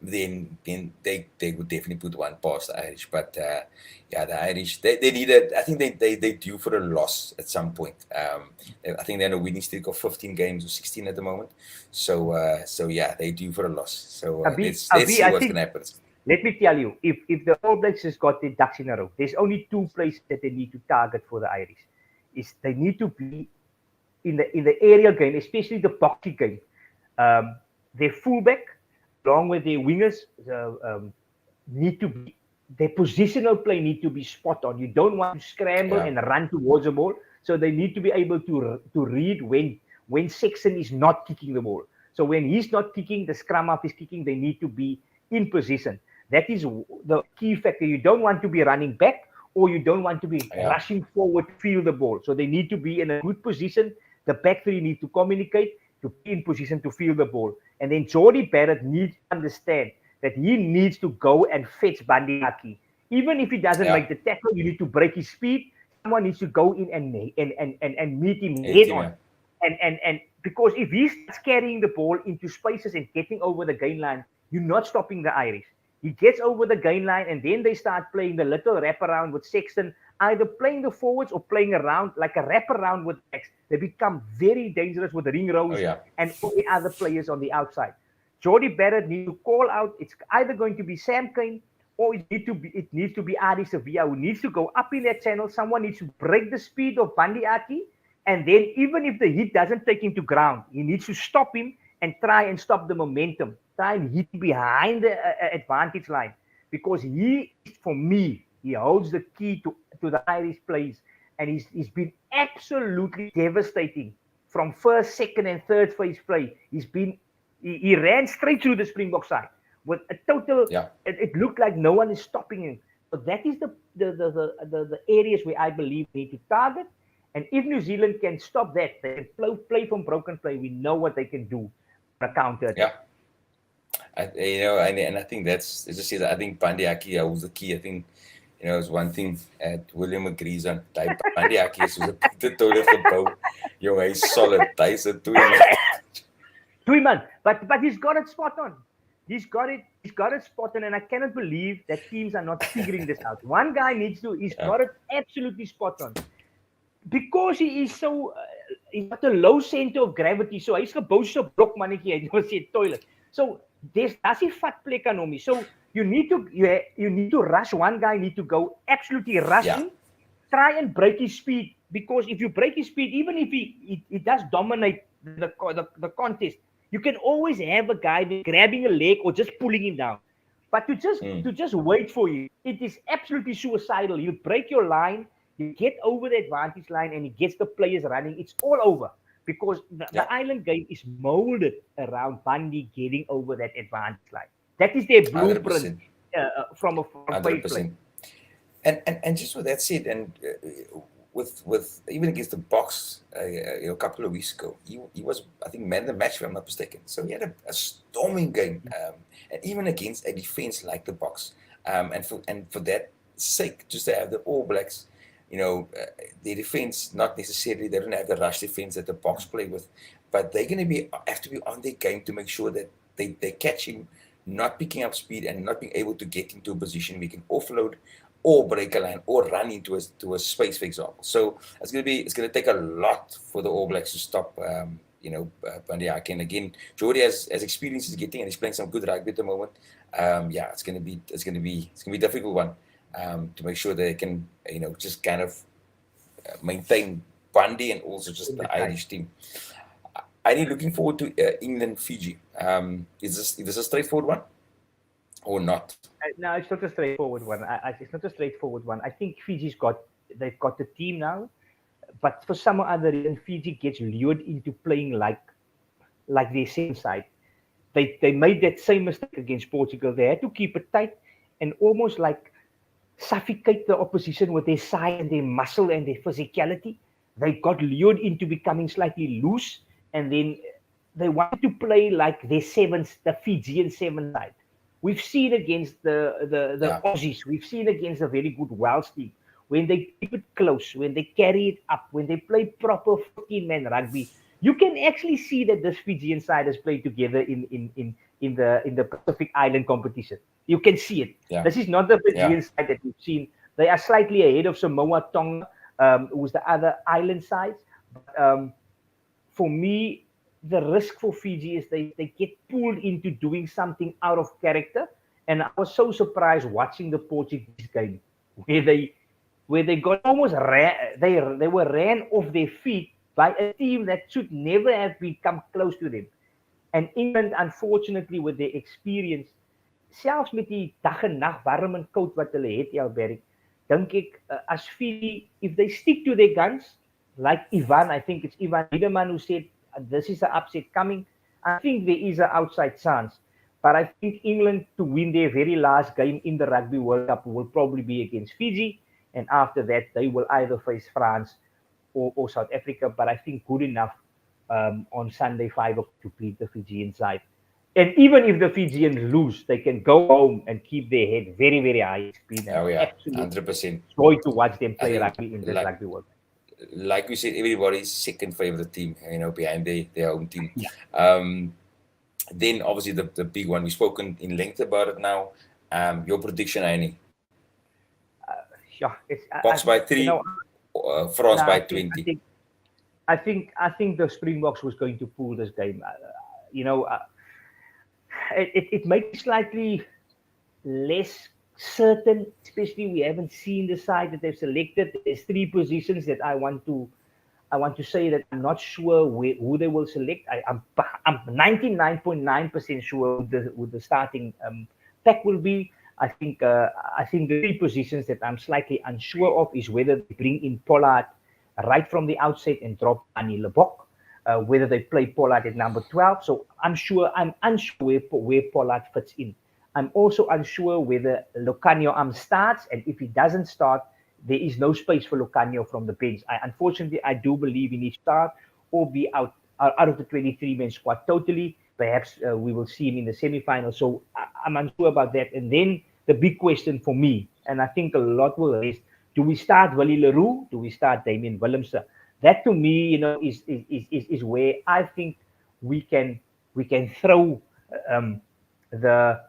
then they would definitely put one past the Irish. But the Irish, they needed, I think they due for a loss at some point. I think they're on a winning streak of 15 games or 16 at the moment. So yeah, they due for a loss. So let's see what's going to happen. Let me tell you, if the All Blacks has got their ducks in a row, there's only two places that they need to target for the Irish. Is they need to be in the aerial game, especially the boxing game. Their fullback, along with their wingers, need to be, their positional play need to be spot on. You don't want to scramble and run towards the ball. So they need to be able to read when Sexton is not kicking the ball. So when he's not kicking, the scrum half is kicking, they need to be in position. That is the key factor. You don't want to be running back, or you don't want to be rushing forward to field the ball. So they need to be in a good position. The back three need to communicate to be in position to field the ball. And then Jordie Barrett needs to understand that he needs to go and fetch Bandi Aki. Even if he doesn't make the tackle, you need to break his speed. Someone needs to go in and meet him head on. And because if he starts carrying the ball into spaces and getting over the gain line, you're not stopping the Irish. He gets over the gain line, and then they start playing the little wraparound with Sexton, either playing the forwards or playing around like a wraparound with X. They become very dangerous with Ringrose and all the other players on the outside. Jordie Barrett needs to call out. It's either going to be Sam Cane or it needs to be Adi Sevilla, who needs to go up in that channel. Someone needs to break the speed of Bandi Aki, and then even if the hit doesn't take him to ground, he needs to stop him and try and stop the momentum. Try and hit behind the advantage line, because he, for me, he holds the key to the Irish plays, and he's been absolutely devastating from first, second, and third phase play. He ran straight through the Springbok side with a total. It looked like no one is stopping him. So that is the areas where I believe we need to target. And if New Zealand can stop that, they can play from broken play. We know what they can do for a counter attack. And I think that's, as I said, I think Bandi Aki was the key. I think, it's one thing William agrees on. Bandi Aki is a total gebou. He's solid. He's a man. But he's got it spot on. He's got it spot on, and I cannot believe that teams are not figuring this out. One guy he's got it absolutely spot on. Because he is so, he's got a low center of gravity. So he's gebou so blok mannetjie, hy het sê toilet. So there's die vat plek aan hom. So you need to rush. One guy need to go absolutely rushing, try and break his speed. Because if you break his speed, even if he does dominate the contest, you can always have a guy grabbing a leg or just pulling him down. But to just wait for you, it is absolutely suicidal. You break your line, you get over the advantage line, and he gets the players running. It's all over. Because the island game is molded around Bandi getting over that advantage line. That is their blueprint from a play. And just with that said, and with even against the Boks a couple of weeks ago, he was, I think, man of the match, if I'm not mistaken. So he had a storming game, and even against a defense like the Boks, and for that sake, just to have the All Blacks. The defense, not necessarily, they don't have the rush defense that the Boks play with, but they're going to have to be on their game to make sure that they catch him, not picking up speed and not being able to get into a position where he can offload or break a line or run into a space, for example. So it's going to take a lot for the All Blacks to stop, Bandi Aki. And again, Jordie has experience he's getting, and he's playing some good rugby at the moment. It's going to be a difficult one. To make sure they can, just kind of maintain Bandi and also just the Irish team. Are you looking forward to England, Fiji? Is this a straightforward one or not? No, it's not a straightforward one. It's not a straightforward one. I think they've got the team now, but for some other reason, Fiji gets lured into playing like their same side. They made that same mistake against Portugal. They had to keep it tight and almost like suffocate the opposition with their size and their muscle and their physicality. They got lured into becoming slightly loose, and then they wanted to play like their sevens, the Fijian seven side. We've seen against the Aussies, we've seen against a very good Welsh team, when they keep it close, when they carry it up, when they play proper 14-man rugby, you can actually see that this Fijian side has played together in the Pacific Island competition. You can see it. Yeah. This is not the Fijian side that we've seen. They are slightly ahead of Samoa, Tonga, who's the other island sides. But for me, the risk for Fiji is they get pulled into doing something out of character. And I was so surprised watching the Portuguese game where they got almost they were ran off their feet by a team that should never have come close to them. And England, unfortunately, with their experience, selfs met die dag en nag warm en koud wat hulle het, Elberg, dink ek as Fiji, if they stick to their guns, like Ivan, I think it's Ivan Liederman who said, this is an upset coming, I think there is an outside chance. But I think England, to win their very last game in the Rugby World Cup, will probably be against Fiji. And after that, they will either face France or South Africa. But I think good enough on Sunday 5 o'clock to beat the Fijian side. And even if the Fijians lose, they can go home and keep their head very, very high. Oh yeah, 100%. Joy to watch them play rugby in this Rugby World Cup. Like we said, everybody's second favorite team, behind their own team. Yeah. Then obviously the big one, we've spoken in length about it now. Your prediction, Annie? Boks by 3, France by 20. I think the Springboks was going to pull this game. It makes me slightly less certain, especially we haven't seen the side that they've selected. There's 3 positions that I want to say that I'm not sure who they will select. I'm 99.9% sure who the starting pack will be. I think the 3 positions that I'm slightly unsure of is whether they bring in Pollard right from the outset and drop Annie Lebok, whether they play Pollard at number 12. So I'm unsure where Pollard fits in. I'm also unsure whether Locanio starts, and if he doesn't start, there is no space for Locanio from the bench. Unfortunately, I do believe he needs to start or be out of the 23-man squad totally. Perhaps we will see him in the semi-final. So I'm unsure about that. And then the big question for me, and I think a lot will raise, do we start Willie Leroux? Do we start Damian Willemse? That to me, is where I think we can throw the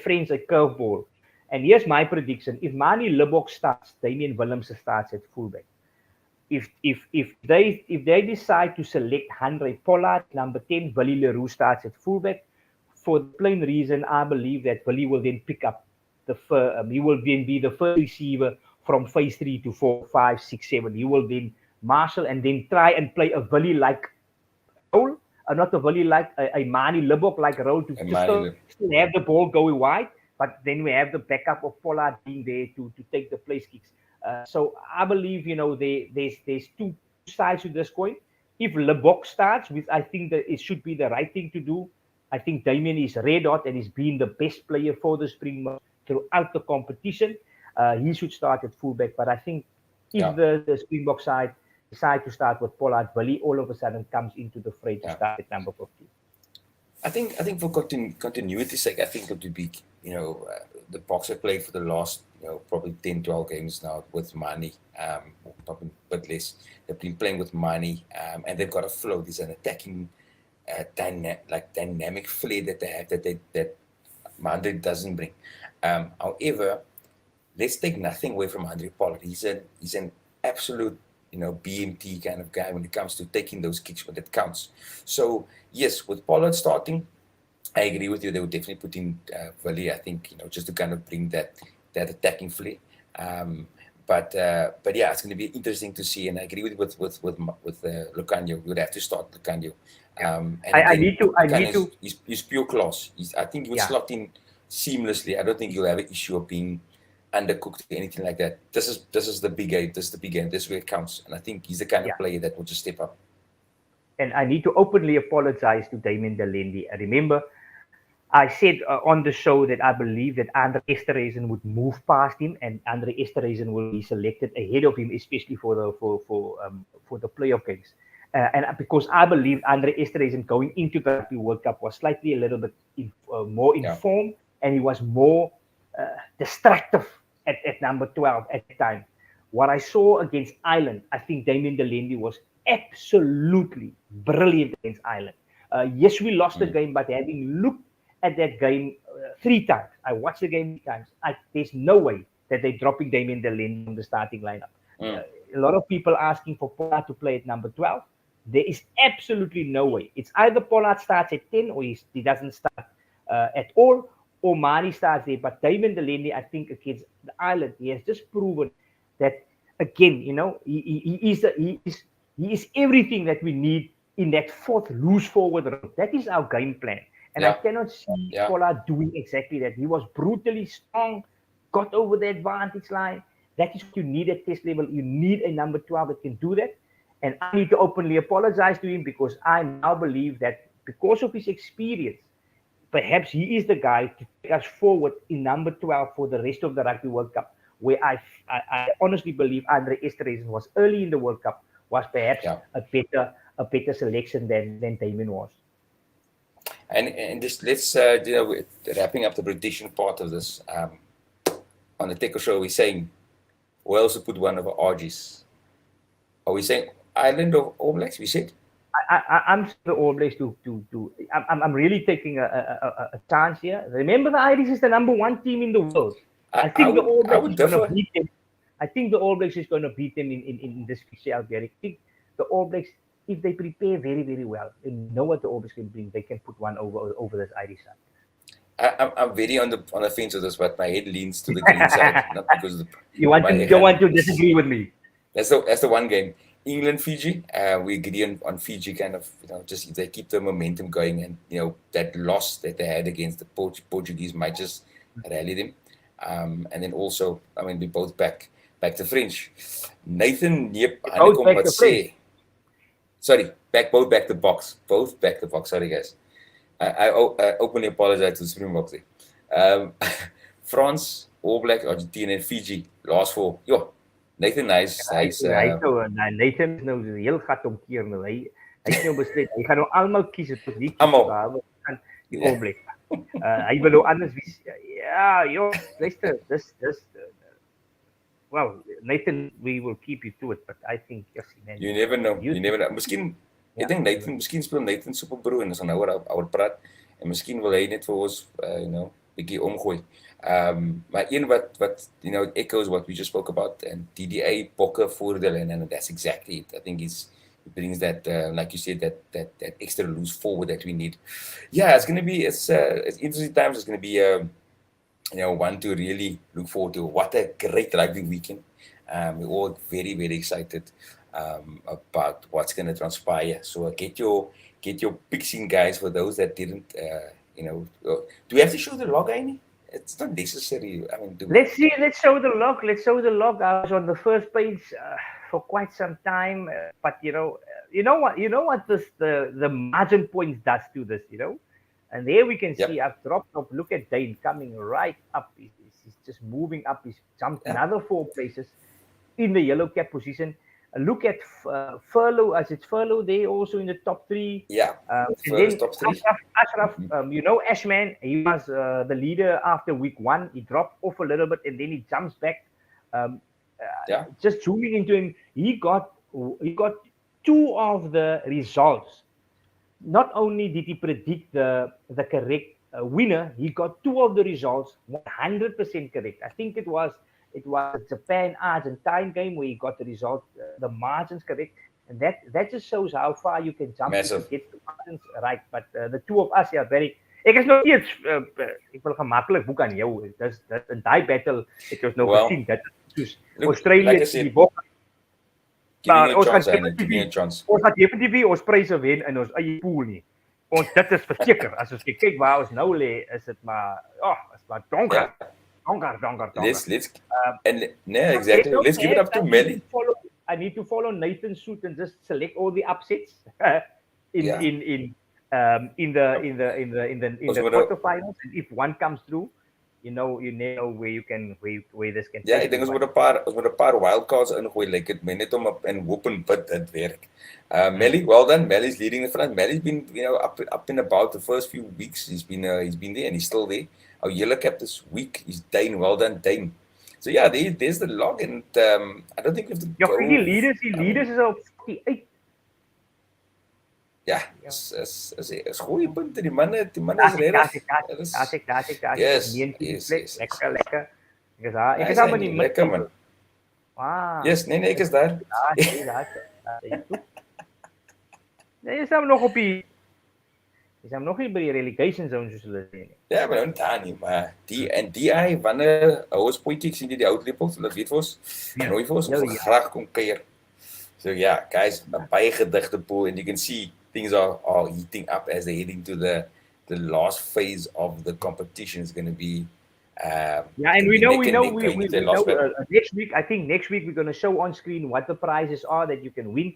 French a curveball. And here's my prediction: if Manie Libbok starts, Damian Willemse starts at fullback. If they decide to select Handré Pollard, number 10, Willie Leroux starts at fullback. For the plain reason, I believe that Willie will then pick up he will then be the first receiver from phase 3 to 4, 5, 6, 7. He will then marshal and then try and play a Willie-like role, not a Willie-like, a Manie Libbok-like role to still have the ball going wide, but then we have the backup of Pollard being there to take the place kicks. So I believe, there's 2 sides to this coin. If Libbok starts, which I think that it should be the right thing to do, I think Damian is red hot and he's been the best player for the Springboks throughout the competition. He should start at fullback. But I think if the Springbok side decide to start with Pollard, Willie all of a sudden comes into the fray to start at number 15. I think for continuity's sake, I think it would be, the Boks have played for the last, probably 10, 12 games now with Manie, probably a bit less. They've been playing with Manie, and they've got a flow. There's an attacking, dynamic flair that they have that Handré doesn't bring. However, let's take nothing away from Handré Pollard. He's an absolute, BMT kind of guy when it comes to taking those kicks when it counts. So yes, with Pollard starting, I agree with you. They would definitely put in Willie. I think just to kind of bring that attacking flair. But yeah, it's going to be interesting to see. And I agree with Locanio. You would have to start Locanio. And I need to. He's pure class. I think he would slot in seamlessly. I don't think you'll have an issue of being undercooked or anything like that. This is the big game. This is the big game. This is where it counts. And I think he's the kind of player that will just step up. And I need to openly apologize to Damien Delendi. Remember, I said on the show that I believe that Andre Esterhuizen would move past him, and Andre Esterhuizen will be selected ahead of him, especially for the playoff games. And because I believe Andre Esterhuizen going into the Rugby World Cup was slightly a little bit more informed, and he was more distractive at number 12 at the time. What I saw against Ireland, I think Damien Delaney was absolutely brilliant against Ireland. Yes, we lost the game, but having looked at that game 3 times, I watched the game 3 times. There's no way that they're dropping Damien Delaney from the starting lineup. A lot of people asking for Pollard to play at number 12. There is absolutely no way. It's either Pollard starts at 10 or he doesn't start at all, or Mani starts there. But Damien Delaney, I think against the Ireland, he has just proven that again. He is everything that we need in that fourth loose forward role. That is our game plan. And I cannot see Pollard doing exactly that. He was brutally strong, got over the advantage line. That is what you need at test level. You need a number 12 that can do that. And I need to openly apologize to him because I now believe that because of his experience, perhaps he is the guy to take us forward in number 12 for the rest of the Rugby World Cup, where I honestly believe Andre Esterhuizen was early in the World Cup, was perhaps a better selection than Damien was. And just let's wrapping up the prediction part of this. On the Têkkel Show, we're saying Wales will put one over RGs. Are we saying Ireland or All Blacks? We said. I'm the All Blacks to. I'm really taking a chance here. Remember, the Irish is the number 1 team in the world. I think the All Blacks is going to beat them. I think the All Blacks is going to beat them in this fixture out there. I think the All Blacks, if they prepare very, very well, they know what the All Blacks can bring. They can put one over this Irish side. I'm very on the fence of this, but my head leans to the green side, not because you want to disagree with me. That's the one game. England, Fiji, we agree on Fiji, kind of, just if they keep the momentum going, and that loss that they had against the Portuguese might just rally them. And then also, I mean, we both back to French. Nathan Niep, sorry, both back to Boks. Both back to Boks. Sorry, guys. I openly apologize to the Springboks. France, All Black, Argentina, and Fiji. Last 4. Nathan, nice. Nathan is nou heel gat omkeer nou. Hy het nou besluit. Hy gaan nou almal kies het nie. Almal. Die All Black. Hy wil nou anders wees. Luister, this well, Nathan, we will keep you to it, but I think yes, man. You never know. Miskien ek dink Nathan, miskien speel Nathan superbro en ons gaan oor praat en miskien wil hy net vir ons bietjie omgooi. Maar een wat echoes what we just spoke about, and DDA Bokke voordeel, and that's exactly it. I think he brings that, like you said, that extra loose forward that we need. Yeah, it's interesting times. It's going to be one to really look forward to. What a great rugby weekend. We're all very, very excited about what's going to transpire. So get your picks in, guys, for those that didn't, do we have to show the log, Aini? It's not necessary. I mean, let's show the log. I was on the first page for quite some time, but you know what the margin points does to this, and there we can see I've dropped off. Look at Dane coming right up. He's just moving up. He's jumped another 4 places in the yellow cap position. Look at Furlow, as it's Furlow there also in the top 3. Yeah, and then top 3. Ashraf, Ashman, he was the leader after week 1. He dropped off a little bit and then he jumps back. Just zooming into him, he got 2 of the results. Not only did he predict the correct winner, he got 2 of the results 100% correct. I think it was Japan-Argentine game where he got the result, the margins correct. And that just shows how far you can jump to get the margins right. But the 2 of us are very... Ek is nog steeds... ek wil gemakkelijk boek aan jou. Dis in die battle, ek was nou gesien. Dat is Australië, die Boks. Give me a chance. Ons gaat definitief ons pryse wen in ons eie pool nie. Dit is verseker. As ons kyk waar ons nou lê, is dit maar... is maar donker. Donker. Let's exactly. Let's give it up to Melly. I need to follow Nathan's suit and just select all the upsets in in the moet quarterfinals. And if one comes through, you never know where this can Ja, take ek dink you, ons but- moet 'n paar wildcards ingooi, like dit net om op en hoop en bid dit werk. Melly, well done. Melly's leading the front. Melly's been, up and about the first few weeks. He's been there and he's still there. Our yellow cap this week is Dane. Well done, Dane. So yeah, there's the log, and I don't think we have to Ja, go. die leaders is op 48. Ja, is goeie punte. Die manne is regtig. Yes. Lekker. Ek is daar Nice, maar Andy, nie lekker, man. Wow. Yes, nee, ek is daar. Daar. Nee, is nog op die. Is nog nie by die relegation zone soos hulle sê nie. Ja, maar daar nie, maar die wanneer ouers politiek sien die outlepels, hulle weet vir ons, nooi vir ons, ons graag kom kuier. So yeah, guys, 'n baie gedigte pool, and you can see things are heating up as they're heading to the last phase of the competition. Is going to be and we know next week. I think next week we're going to show on screen what the prizes are that you can win.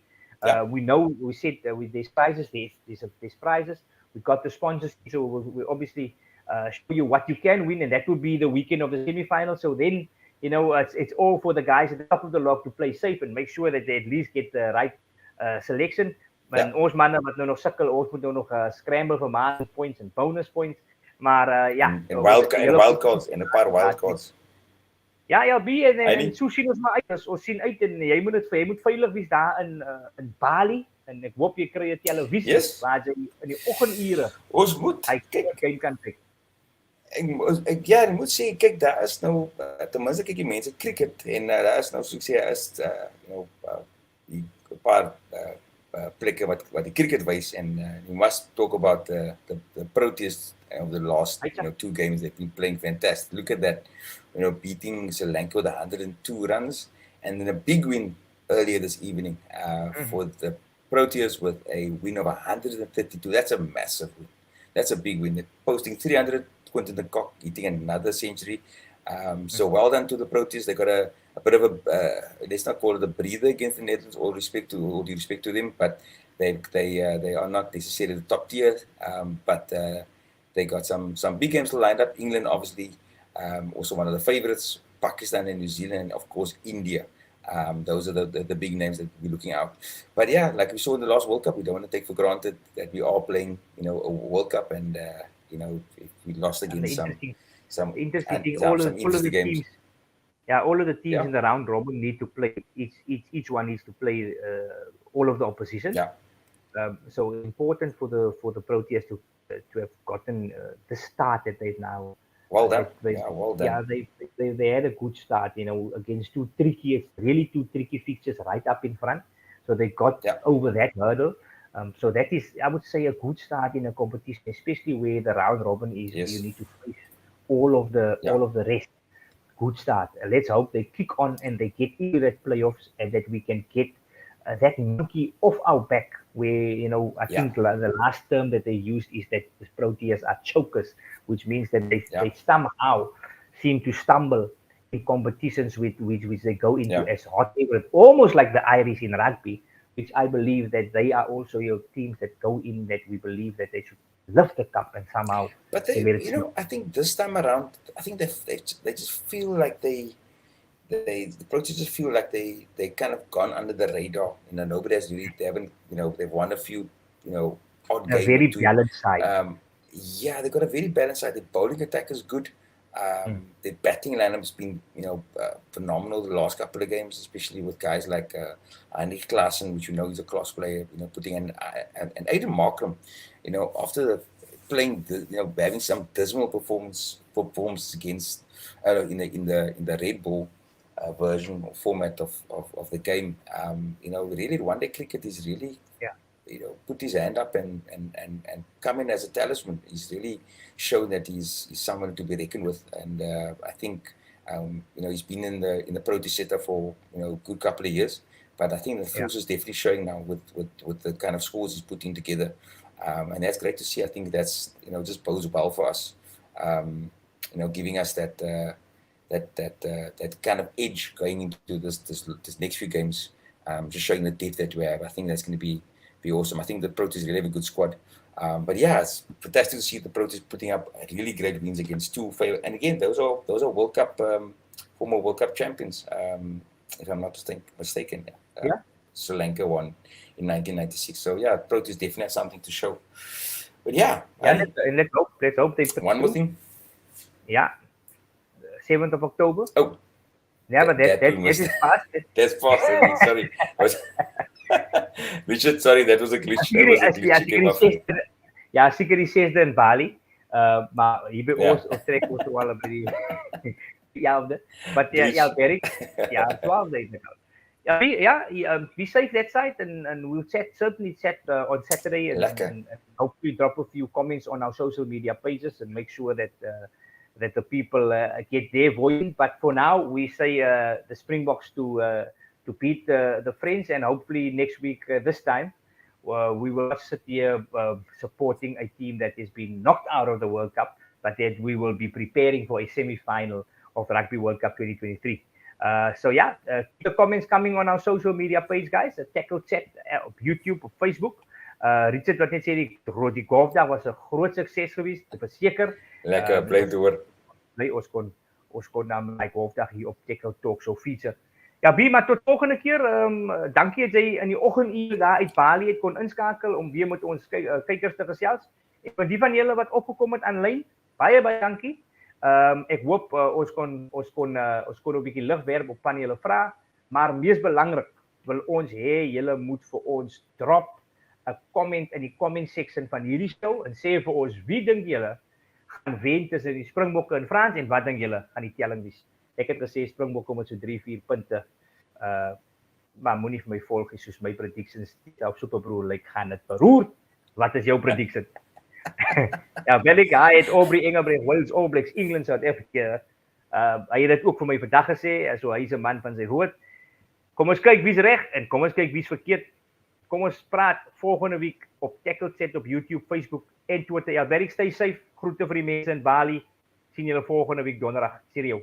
We said with these prizes, there's prizes. We got the sponsors, so we'll obviously show you what you can win, and that will be the weekend of the semi-final. So then, it's all for the guys at the top of the log to play safe and make sure that they at least get the right selection. En ons manne wat nou nog sukkel, ons moet nou nog scramble vir margin points en bonus points. Maar en wildcards en 'n paar wildcards. Ja, LB en so sien ons maar uit. Ons sien uit en jy moet veilig wees daar in Bali en ek hoop jy kry 'n televisie waar jy in die oggendure ons moet kyk kan kyk. Ek moet sê kyk daar is nou ten minste kyk die mense cricket en daar is nou soos ek sê is 'n paar plekke wat die cricket wys and you must talk about the Proteas of the last 2 games. They've been playing fantastic. Look at that, beating Sri Lanka with 102 runs and then a big win earlier this evening for the Proteas with a win of 132. That's a massive win. That's a big win. They're posting 300, Quinton de Kock hitting another century. So well done to the Proteas. They got a bit of let's not call it a breather against the Netherlands. All due respect to them, but they are not necessarily the top tier. But they got some big games lined up. England, obviously, also one of the favorites. Pakistan and New Zealand, and of course India. Those are the big names that we're looking out. But yeah, like we saw in the last World Cup, we don't want to take for granted that we are playing, a World Cup, and if we lost against some interesting all of the games. Teams. Yeah, all of the teams in the round robin need to play. Each one needs to play all of the opposition. Yeah. So it's important for the Proteas to have gotten the start that they've now. Well done. Well done. Yeah, they had a good start, against two tricky fixtures right up in front. So they got over that hurdle. So that is, I would say, a good start in a competition, especially where the round robin is. Yes. You need to face all of the rest. Good start. Let's hope they kick on and they get into that playoffs, and that we can get that monkey off our back. Where I think the last term that they used is that the Proteas are chokers, which means that they somehow seem to stumble in competitions which they go into as hot favorite, almost like the Irish in rugby, which I believe that they are also your teams that go in that we believe that they should lift the cup and somehow. But I think this time around, I think they just feel like the Proteas just feel like they kind of gone under the radar. Nobody has really, they've won a few, odd games. A very balanced side. They've got a very balanced side. The bowling attack is good. The batting lineup's been, phenomenal the last couple of games, especially with guys like Heinrich Klaassen, which he's a class player, putting in and Aiden Markram, after playing, having some dismal performance against in the Red Bull version or format of the game. Really one-day cricket is really put his hand up and come in as a talisman. He's really shown that he's someone to be reckoned with, and I think he's been in the Proteas setup for a good couple of years. But I think the fruits is definitely showing now with the kind of scores he's putting together, and that's great to see. I think that's just bodes well for us, giving us that kind of edge going into this next few games, just showing the depth that we have. I think that's going to be awesome. I think the Proteas really have a good squad. But yeah, it's fantastic to see the Proteas putting up really great wins against two favorite. And again, those are World Cup former World Cup champions, if I'm not mistaken. Sri Lanka won in 1996. So yeah, Proteas definitely have something to show. But yeah, let's hope they. One more thing. Yeah, 7th of October. Oh. Yeah, but that is past. That's past. Sorry. Richard, sorry, that was a glitch. Seker die 6de in Bali. Maar hier bij ons trek ons wel een beetje 11e. But yeah, very 12e. We save that site and we'll certainly chat on Saturday and hopefully drop a few comments on our social media pages and make sure that the people get their voice. But for now, we say the Springboks to beat the French, and hopefully next week this time we will sit here supporting a team that has been knocked out of the World Cup, but that we will be preparing for a semi-final of Rugby World Cup 2023. Keep the comments coming on our social media page, guys. Têkkel Chat op YouTube, op Facebook. Richard wat net sê die golfdag was 'n groot sukses geweest, verseker. Lekker, bly te hoor. Bly ons kon na my golfdag hier op Têkkel Talk Show feature. Ja, maar tot volgende keer. Dankie dat jy in die oggenduur daar uit Bali het kon inskakel om weer met ons kykers te gesels. En vir die van julle wat opgekom het aanlyn, baie dankie. Ek hoop ons kon 'n bietjie lig werp op van julle vrae, maar mees belangrik wil ons hê julle moet vir ons drop 'n comment in die comment section van hierdie show en sê vir ons wie dink julle gaan wen tussen die Springbokke en Frans en wat dink julle gaan die telling wees. Ek het gesê Springbokke met so 3-4 punte. Maar moenie vir my volg soos my predictions op Superbroer lyk gaan dit beroer. Wat is jou prediction? Bellingham het Aubrey Engelbrecht, Wales All Blacks, England, South Africa. Hy het dit ook vir my vandag gesê, so hy is 'n man van sy woord. Kom ons kyk wie's reg en kom ons kyk wie's verkeerd. Kom ons praat volgende week op Têkkel Chat op YouTube, Facebook en Twitter. Stay safe. Groete vir die mense in Bali. Sien julle volgende week donderdag. Cheerio.